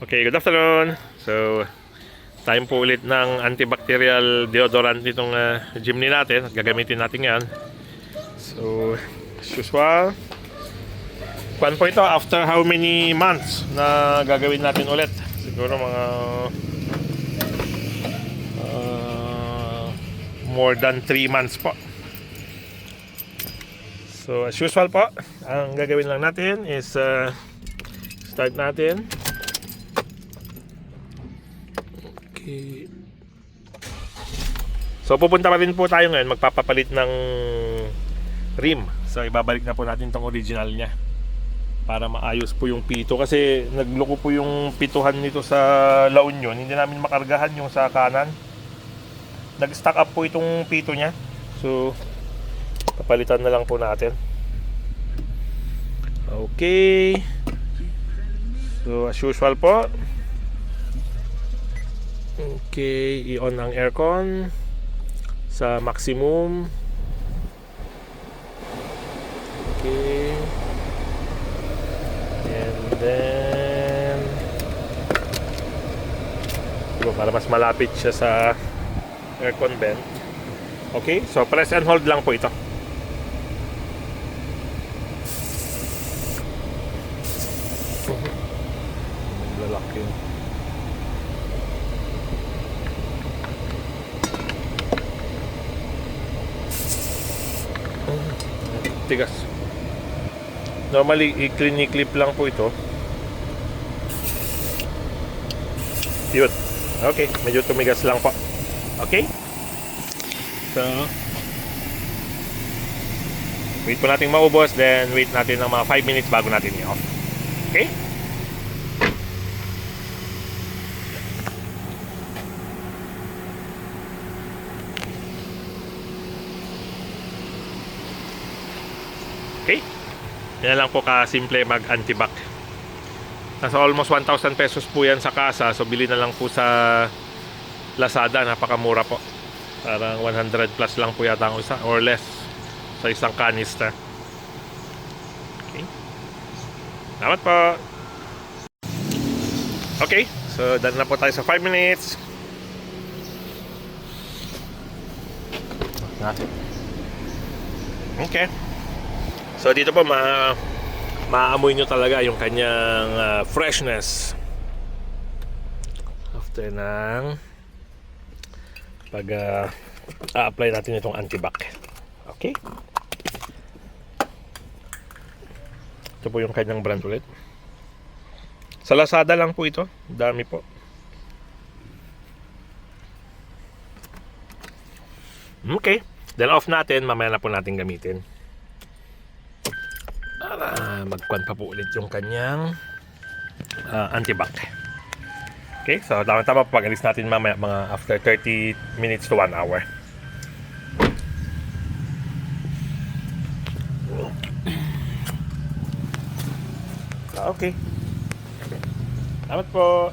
Okay, good afternoon. So, time po ulit ng antibacterial deodorant nitong Jimny natin. Gagamitin natin yan. So, as usual, kuan po ito after how many months na gagawin natin ulit? Siguro mga more than 3 months po. So, as usual po, ang gagawin lang natin is start natin. Okay. So pupunta pa rin po tayo ngayon, magpapapalit ng rim. So ibabalik na po natin tong original niya para maayos po yung pito, kasi nagloko po yung pituhan nito sa La Union. Hindi namin makargahan yung sa kanan. Nag-stack up po itong pito niya. So papalitan na lang po natin. Okay. So as usual po, okay, i-on ang aircon sa maximum. Okay. And then diba, para mas malapit siya sa aircon vent. Okay, so press and hold lang po ito. Lalaki. Tigas. Normally, i-clip lang po ito. Yun. Okay, medyo tumigas lang po. Okay? So, wait po natin maubos, then wait natin ng mga 5 minutes bago natin i-off. Okay? Okay? Yan lang po ka-simple mag-antibac. Nasa almost 1,000 pesos po yan sa kasa. So, bili na lang po sa Lazada. Napakamura po. Parang 100 plus lang po yata ang isa or less sa isang canister. Okay. Salamat po. Okay. So, done na po tayo sa 5 minutes. Okay. So dito po maamoy nyo talaga yung kanyang freshness after ng pag a-apply natin itong antibac. Okay. Ito po yung kanyang brand ulit. Sa Lazada lang po ito. Dami po. Okay. Then off natin. Mamaya na po natin gamitin. Magkuhan pa po ulit yung kanyang antibac. Okay, so tama-tama pag-alis natin mamaya mga after 30 minutes to 1 hour. Okay. Salamat po.